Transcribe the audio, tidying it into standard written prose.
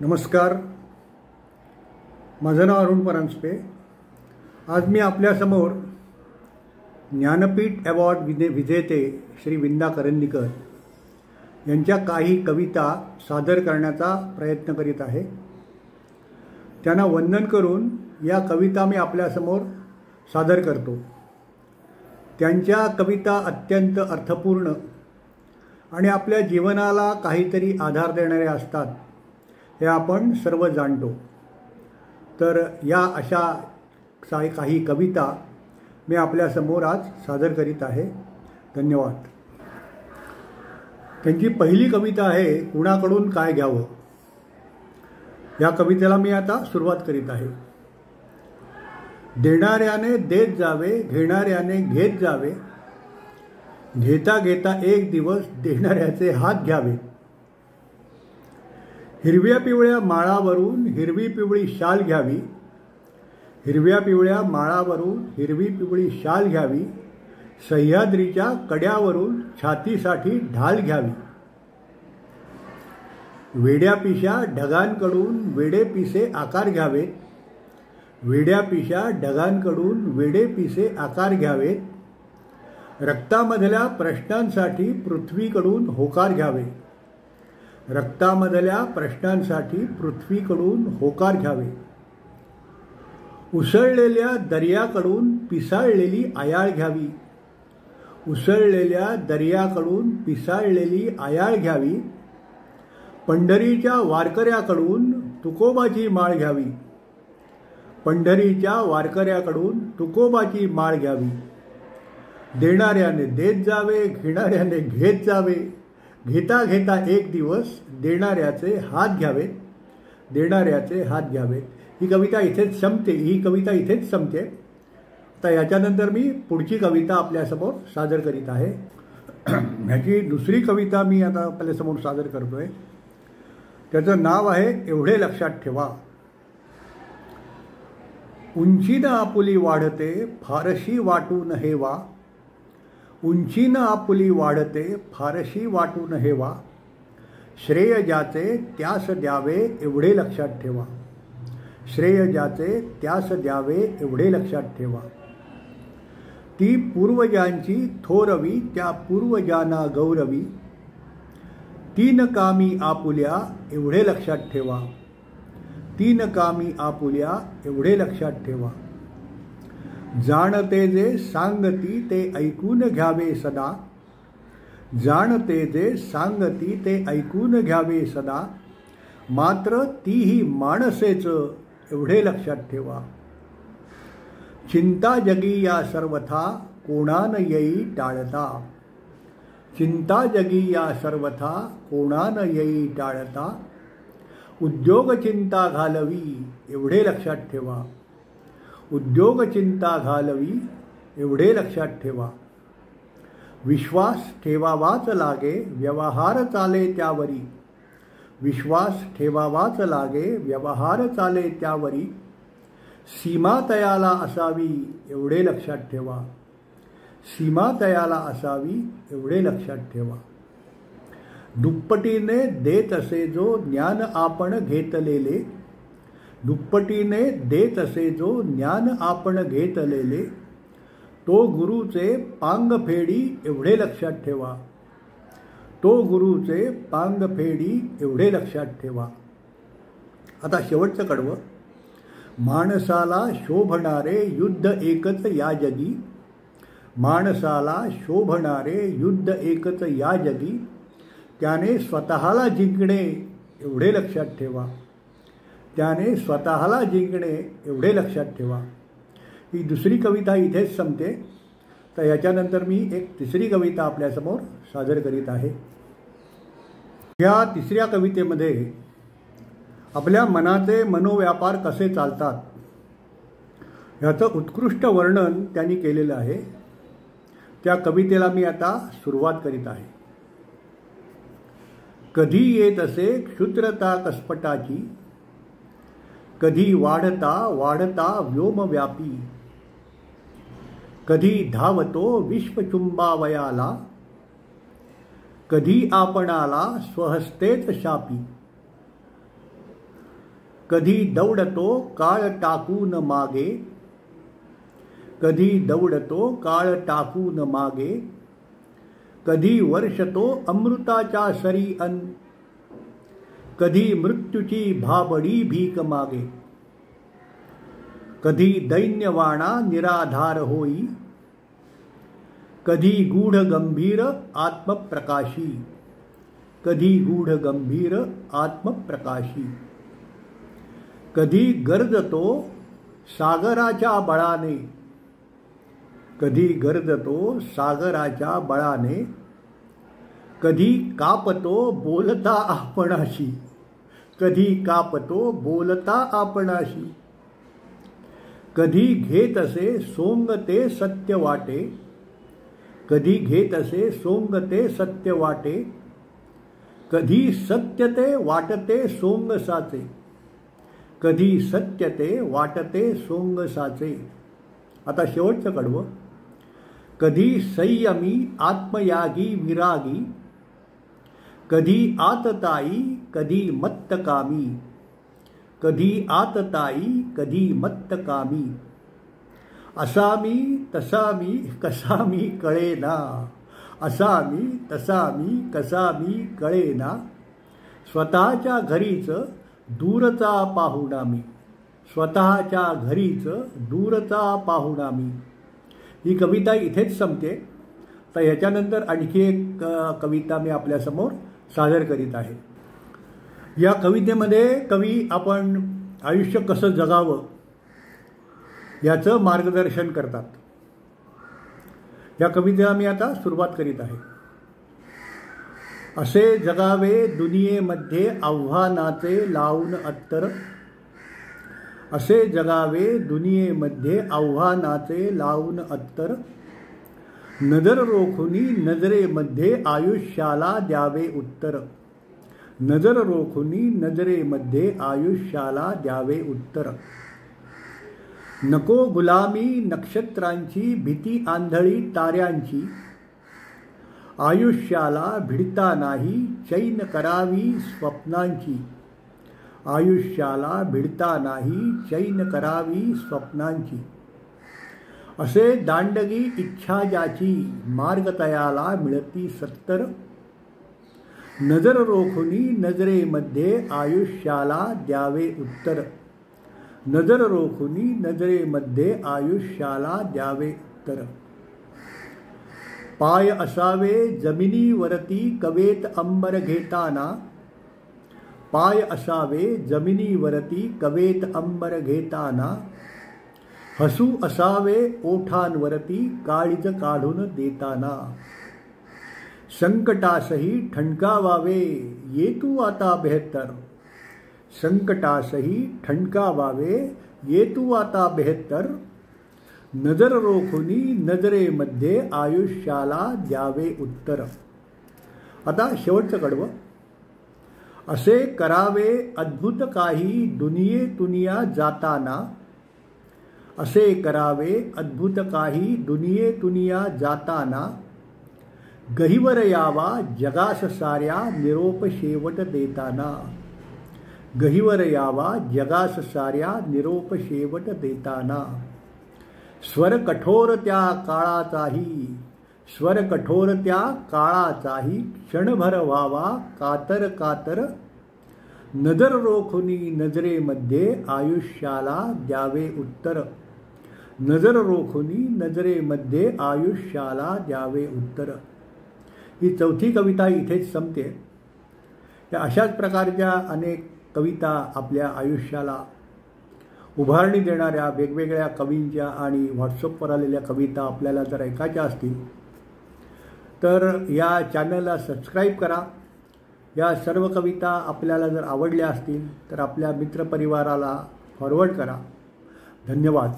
नमस्कार. माझं नाव अरुण परांजपे. आज मी आपल्यासमोर ज्ञानपीठ अवॉर्ड विजेते श्री विंदा करंदीकर यांच्या काही कविता सादर करण्याचा प्रयत्न करीत आहे. त्यांना वंदन करून या कविता मी आपल्यासमोर सादर करतो. त्यांच्या कविता अत्यंत अर्थपूर्ण आणि आपल्या जीवनाला काहीतरी आधार देणारे असतात हे आपण सर्व जाणतो. तर या अशा काही कविता मी आपल्यासमोर आज सादर करीत आहे. धन्यवाद. त्यांची पहिली कविता आहे कुणाकडून काय घ्यावं. या कवितेला मी आता सुरुवात करीत आहे. देणाऱ्याने देत जावे, घेणाऱ्याने घेत जावे, घेता घेता एक दिवस देणाऱ्याचे हात घ्यावे. हिरव्या पिवळ्या माळावरून हिरवी पिवळी शाल घ्यावी, हिरव्या पिवळ्या माळावरून हिरवी पिवळी शाल घ्यावी, सह्याद्रीच्या कड्यावरून छातीसाठी ढाल घ्यावी. वेड्या पिशा ढगांकडून वेडे पिसे आकार घ्यावेत, वेड्या पिशा ढगांकडून वेडे पिसे आकार घ्यावेत. रक्तामधल्या प्रश्नांसाठी पृथ्वीकडून होकार घ्यावे, रक्तामधल्या प्रश्नांसाठी पृथ्वीकडून होकार घ्यावे. उसळलेल्या दर्याकडून पिसाळलेली आयाळ घ्यावी, उसळलेल्या दर्याकडून पिसाळलेली आयाळ घ्यावी. पंढरीच्या वारकऱ्याकडून तुकोबाची माळ घ्यावी, पंढरीच्या वारकऱ्याकडून तुकोबाची माळ घ्यावी. देणाऱ्याने देत जावे, घेणाऱ्याने घेत जावे, घेता घेता एक दिवस देणाऱ्याचे हात घ्यावेत, देणाऱ्याचे हात घ्यावेत. ही कविता इथेच संपते. ही कविता इथेच संपते. तर याच्यानंतर मी पुढची कविता आपल्यासमोर सादर करीत आहे. ह्याची दुसरी कविता मी आता आपल्यासमोर सादर करतोय. त्याचं नाव आहे एवढे लक्षात ठेवा. उंचीनं आपुली वाढते फारशी वाटून हेवा, उंचीनं आपुली वाढते फारशी वाटून हेवा. श्रेय ज्याचे त्यास द्यावे एवढे लक्षात ठेवा, श्रेय ज्याचे त्यास द्यावे एवढे लक्षात ठेवा. ती पूर्वजांची थोरवी त्या पूर्वजांना गौरवी, तीन कामी आपुल्या एवढे लक्षात ठेवा, तीन कामी आपुल्या एवढे लक्षात ठेवा. जाणते जे सांगती ते ऐकून घ्यावे सदा, जाणते जे सांगती ते ऐकून घ्यावे सदा. मात्र तीही माणसेच एवढे लक्षात ठेवा. चिंता जगी या सर्वथा कोणान येई टाळता, चिंता जगी या सर्वथा कोणान येई टाळता. उद्योग चिंता घालवी एवढे लक्षात ठेवा, उद्योग चिंता घालवी एवढे लक्षात ठेवा. विश्वास ठेवावाच लागे व्यवहार चाले त्यावरी, विश्वास ठेवावाच लागे व्यवहार चाले त्यावरी. सीमा तयाला असावी एवढे लक्षात ठेवा, सीमा तयाला असावी एवढे लक्षात ठेवा. दुप्पटीने देत असे जो ज्ञान आपण घेतलेले, दुप्पटीने देत असे जो ज्ञान आपण घेतलेले. तो गुरुचे पांग फेडी एवढे लक्षात ठेवा, तो गुरुचे पांग फेडी एवढे लक्षात ठेवा. आता शेवटचं कडवं. माणसाला शोभणारे युद्ध एकच या जगी, माणसाला शोभणारे युद्ध एकच या जगी. त्याने स्वतःला जिंकणे एवढे लक्षात ठेवा, त्याने स्वतःला जिंकणे एवढे लक्षात ठेवा. ही दुसरी कविता इथेच संपते. तर याच्यानंतर मी एक तिसरी कविता आपल्यासमोर सादर करीत आहे. या तिसऱ्या कवितेमध्ये आपल्या मनाचे मनोव्यापार कसे चालतात ह्याचं उत्कृष्ट वर्णन त्यांनी केलेलं आहे. त्या कवितेला मी आता सुरुवात करीत आहे. कधी येत असे क्षुद्रता कसपटाची, कधी वाढता वाढता व्योमव्यापी. कधी धावतो विश्वचुंबावयाला, कधी आपणाला स्वहस्तेच शापी. कधी दौडतो काळ टाकून मागे, कधी दौडतो काळ टाकून मागे, कधी वर्षतो अमृताच्या सरी अन, कधी मृत्यूची भाबडी भीक मागे, कधी दैन्यवाणा निराधार होई, कधी गूढ गंभीर आत्मप्रकाशी, कधी गूढ गंभीर आत्मप्रकाशी, कधी गरजतो सागराच्या बळाने, कधी गरजतो सागराच्या बळाने, कधी कापतो बोलता आपणाशी, कधी कापतो बोलता आपणाशी, कधी घेत असे सोंग ते सत्य वाटे, कधी घेत असे सोंग ते सत्य वाटे, कधी सत्य ते वाटते सोंग साचे, कधी सत्य ते वाटते सोंग साचे. आता शेवटचं कडवं. कधी संयमी आत्मयागी विरागी, कधी आतताई कधी मत्तकामी, कधी आतताई कधी मत्तकामी, असा मी तसा मी कसा मी कळेना, असा मी तसा मी कसा मी कळेना, स्वतःच्या घरीच दूरचा पाहुणा मी, स्वतःच्या घरीच दूरचा पाहुणा मी. ही कविता इथेच संपते. तर याच्यानंतर आणखी एक कविता मी आपल्यासमोर सादर करीत आहे. या कवितेमध्ये कवी आपण आयुष्य कसं जगावं याचं मार्गदर्शन करतात. या कवितेला मी आता सुरुवात करीत आहे. असे जगावे दुनियेमध्ये आव्हानाचे लावून अत्तर, असे जगावे दुनियेमध्ये आव्हानाचे लावून अत्तर, नजर रोखुनी नजरेमध्ये आयुष्याला द्यावे उत्तर, नजर रोखुनी नजरेमध्ये आयुष्याला द्यावे उत्तर. नको गुलामी नक्षत्रांची भीती आंधळी ताऱ्यांची, आयुष्याला भिडता नाही चैन करावी स्वप्नांची, आयुष्याला भिडता नाही चैन करावी स्वप्नांची. असे दांडगी इच्छा ज्याची मार्ग तयाला मिळती सत्तर, नजर रोखुनी नजरेमध्ये आयुष्याला द्यावे उत्तर, नजर रोखुनी नजरेमध्ये आयुष्याला द्यावे उत्तर. पाय असावे जमिनीवरती कवेत अंबर घेताना, पाय असावे जमिनीवरती कवेत अंबर घेताना, हसू असावे ओठांवरती काळीज काढून देताना, संकटासही ठणकावावे ये तू आता बेहत्तर, संकटासही ठणकावावे ये तू आता बेहत्तर, नजर रोखुनी नजरेमध्ये आयुष्याला द्यावे उत्तर. आता शेवटचं कडवं. असे करावे अद्भुत काही दुनियेतुनिया जाताना, असे करावे अद्भुत काही दुनियेतुनिया जाताना, गहिवर यावा जगास साऱ्या निरोप शेवट देताना, गहिवर यावा जगास साऱ्या निरोप शेवट देताना. स्वर कठोर त्या काळाचाही, स्वर कठोर त्या काळाचाही क्षणभर व्हावा कातर कातर, नजर रोखुनी नजरेमध्ये आयुष्याला द्यावे उत्तर, नजर रोखुनी नजरेमध्ये आयुष्याला द्यावे उत्तर. ही चौथी कविता इथेच संपते. या अशाच प्रकारच्या अनेक कविता आपल्या आयुष्याला उभारणी देणाऱ्या वेगवेगळ्या कवींच्या आणि व्हॉट्सअपवर आलेल्या कविता आपल्याला जर ऐकायच्या असतील तर या चॅनलला सबस्क्राईब करा. या सर्व कविता आपल्याला जर आवडल्या असतील तर आपल्या मित्रपरिवाराला फॉरवर्ड करा. धन्यवाद.